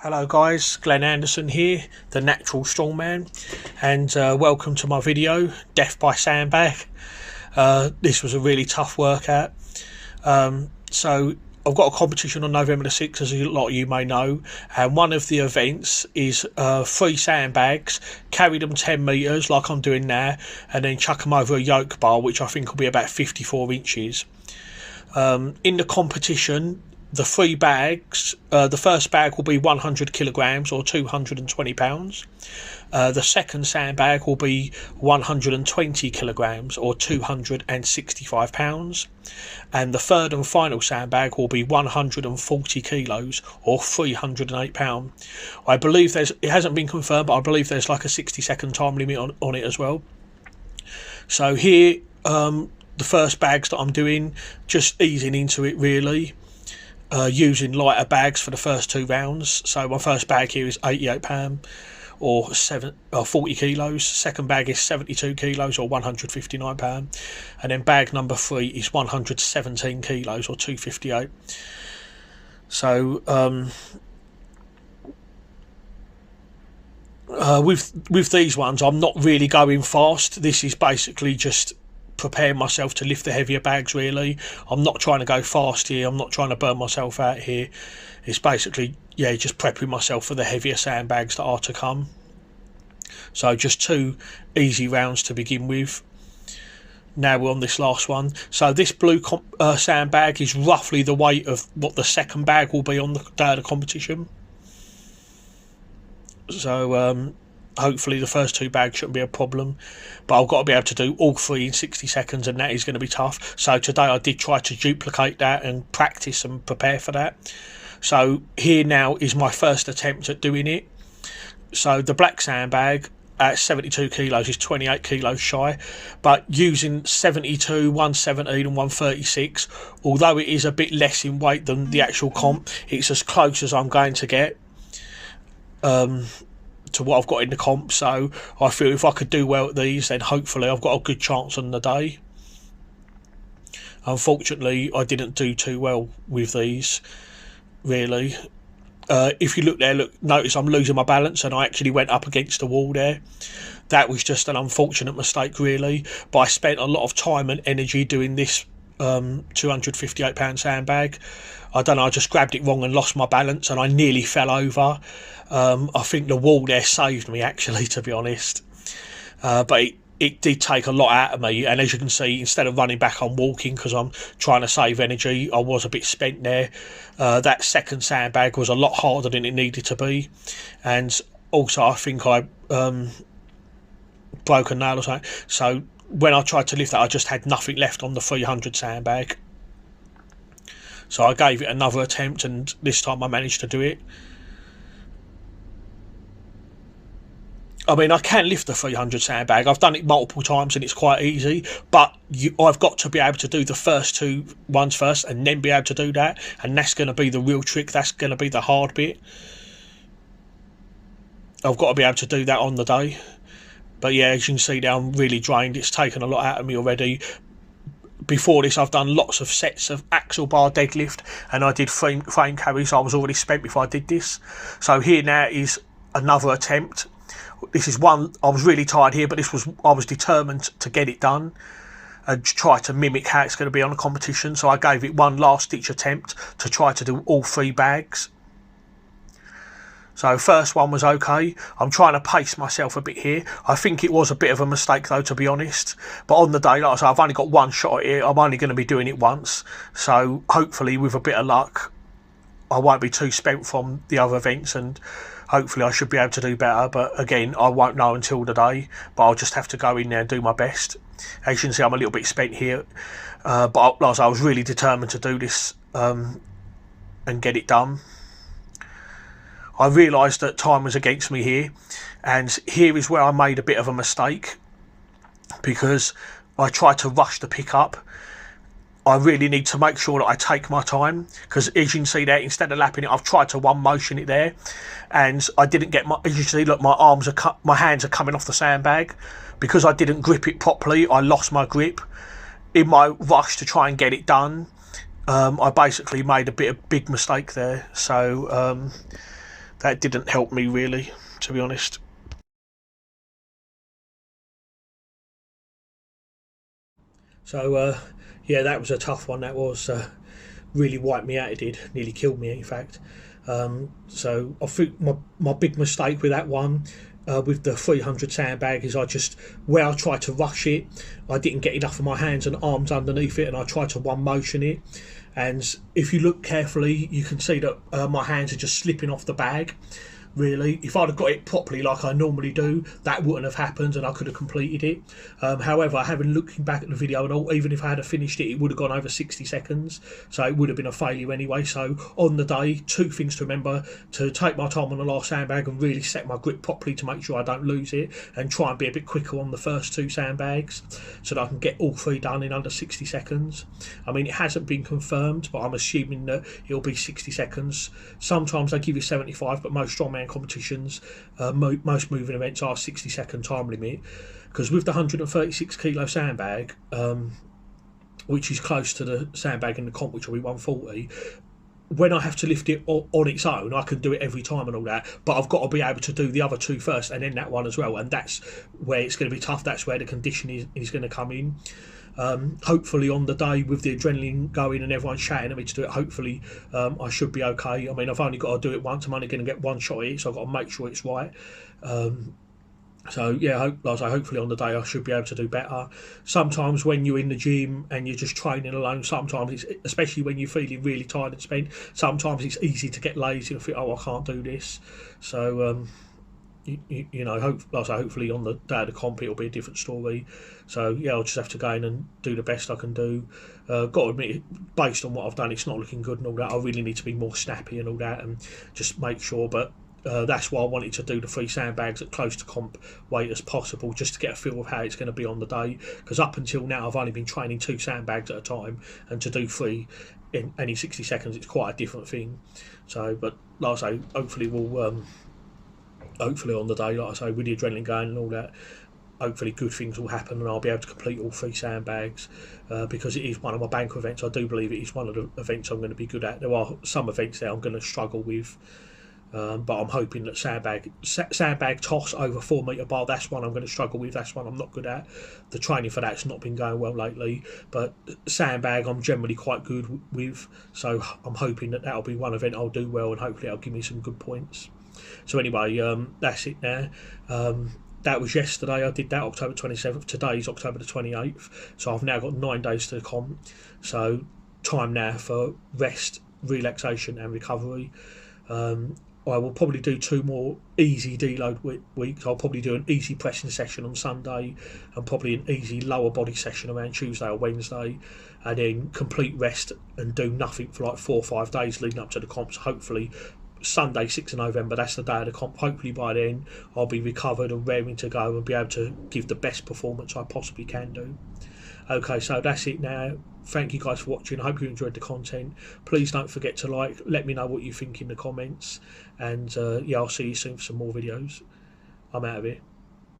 Hello guys, Glenn Anderson here, the natural strongman, and welcome to my video, Death by Sandbag. This was a really tough workout. So I've got a competition on November the 6th, as a lot of you may know, and one of the events is 3 sandbags, carry them 10 metres like I'm doing now, and then chuck them over a yoke bar, which I think will be about 54 inches. In the competition, the 3 bags, the first bag will be 100 kilograms or 220 pounds. The second sandbag will be 120 kilograms or 265 pounds. And the third and final sandbag will be 140 kilos or 308 pounds. I believe it hasn't been confirmed, but I believe there's like a 60-second time limit on it as well. So here, the first bags that I'm doing, just easing into it really. Using lighter bags for the first 2 rounds. So my first bag here is 88 pounds or 40 kilos. Second bag is 72 kilos or 159 pounds, and then bag number 3 is 117 kilos or 258. So with these ones, I'm not really going fast. This is basically just preparing myself to lift the heavier bags really. I'm not trying to go fast here, I'm not trying to burn myself out here. It's basically, yeah, just prepping myself for the heavier sandbags that are to come. So just 2 easy rounds to begin with. Now we're on this last one. So this blue sandbag is roughly the weight of what the second bag will be on the day of the competition. So hopefully the first 2 bags shouldn't be a problem, but I've got to be able to do all 3 in 60 seconds, and that is going to be tough. So today I did try to duplicate that and practice and prepare for that. So here now is my first attempt at doing it. So the black sandbag at 72 kilos is 28 kilos shy, but using 72, 117 and 136, although it is a bit less in weight than the actual comp, it's as close as I'm going to get to what I've got in the comp. So I feel if I could do well at these, then hopefully I've got a good chance on the day. Unfortunately, I didn't do too well with these really. If you look there, notice I'm losing my balance, and I actually went up against the wall there. That was just an unfortunate mistake really, but I spent a lot of time and energy doing this 258 pound sandbag. I don't know, I just grabbed it wrong and lost my balance, and I nearly fell over. I think the wall there saved me actually, to be honest, but it did take a lot out of me, and as you can see, instead of running back, I'm walking because I'm trying to save energy. I was a bit spent there. That second sandbag was a lot harder than it needed to be, and also I think I broke a nail or something. So when I tried to lift that, I just had nothing left on the 300 sandbag. So I gave it another attempt, and this time I managed to do it. I mean, I can lift the 300 sandbag. I've done it multiple times and it's quite easy, but I've got to be able to do the first 2 ones first and then be able to do that, and that's going to be the real trick. That's going to be the hard bit. I've got to be able to do that on the day. But yeah, as you can see now, I'm really drained. It's taken a lot out of me already. Before this, I've done lots of sets of axle bar deadlift, and I did frame carries. I was already spent before I did this. So here now is another attempt. This is one, I was really tired here, but I was determined to get it done and try to mimic how it's going to be on a competition. So I gave it one last ditch attempt to try to do all 3 bags. So first one was okay. I'm trying to pace myself a bit here. I think it was a bit of a mistake though, to be honest. But on the day, like I said, I've only got one shot at it. I'm only going to be doing it once. So hopefully with a bit of luck, I won't be too spent from the other events, and hopefully I should be able to do better. But again, I won't know until the day, but I'll just have to go in there and do my best. As you can see, I'm a little bit spent here, but I was really determined to do this and get it done. I realised that time was against me here, and here is where I made a bit of a mistake, because I tried to rush the pickup. I really need to make sure that I take my time, because as you can see there, instead of lapping it, I've tried to one motion it there, and I didn't get as you can see, look, my hands are coming off the sandbag. Because I didn't grip it properly, I lost my grip. In my rush to try and get it done, I basically made a big mistake there. So that didn't help me really, to be honest. So yeah, that was a tough one. That was really wiped me out. It did, nearly killed me in fact. So I think my big mistake with that one, with the 300 sandbag, is where I tried to rush it, I didn't get enough of my hands and arms underneath it, and I tried to one motion it. And if you look carefully, you can see that my hands are just slipping off the bag. Really, if I'd have got it properly like I normally do, that wouldn't have happened and I could have completed it. However, having looking back at the video and all, even if I had finished it, it would have gone over 60 seconds, so it would have been a failure anyway. So on the day, two things to remember: to take my time on the last sandbag and really set my grip properly to make sure I don't lose it, and try and be a bit quicker on the first two sandbags so that I can get all three done in under 60 seconds. I mean, it hasn't been confirmed, but I'm assuming that it'll be 60 seconds. Sometimes they give you 75, but most strongman competitions, most moving events are 60-second time limit, because with the 136 kilo sandbag, which is close to the sandbag in the comp, which will be 140, when I have to lift it on its own, I can do it every time and all that, but I've got to be able to do the other two first and then that one as well, and that's where it's going to be tough. That's where the condition is going to come in. Hopefully on the day, with the adrenaline going and everyone shouting at me to do it, hopefully I should be okay. I mean, I've only got to do it once. I'm only going to get one shot at it, so I've got to make sure it's right. So yeah, hopefully on the day I should be able to do better. Sometimes when you're in the gym and you're just training alone, sometimes it's, especially when you're feeling really tired and spent, sometimes it's easy to get lazy and think, oh, I can't do this. So you know, hopefully on the day of the comp it'll be a different story. So yeah, I'll just have to go in and do the best I can do. Got to admit, based on what I've done, it's not looking good and all that. I really need to be more snappy and all that, and just make sure. But that's why I wanted to do the 3 sandbags at close to comp weight as possible, just to get a feel of how it's going to be on the day. Because up until now, I've only been training 2 sandbags at a time, and to do 3 in any 60 seconds, it's quite a different thing. So, but like I say, hopefully we'll. Hopefully on the day, like I say, with the adrenaline going and all that, hopefully good things will happen and I'll be able to complete all 3 sandbags, because it is one of my banker events. I do believe it is one of the events I'm going to be good at. There are some events there I'm going to struggle with, but I'm hoping that sandbag toss over 4 metre bar, that's one I'm going to struggle with. That's one I'm not good at. The training for that's not been going well lately, but sandbag I'm generally quite good with, so I'm hoping that that'll be one event I'll do well, and hopefully it'll give me some good points. So anyway, that's it now. That was yesterday. I did that, October 27th. Today's October the 28th. So I've now got 9 days to the comp. So time now for rest, relaxation and recovery. I will probably do 2 more easy deload weeks. I'll probably do an easy pressing session on Sunday and probably an easy lower body session around Tuesday or Wednesday, and then complete rest and do nothing for like 4 or 5 days leading up to the comps. Hopefully Sunday 6th of November, that's the day of the comp. Hopefully by then I'll be recovered and raring to go and be able to give the best performance I possibly can do. Okay, so that's it now. Thank you guys for watching. I hope you enjoyed the content. Please don't forget to like, let me know what you think in the comments, and yeah, I'll see you soon for some more videos. I'm out of here.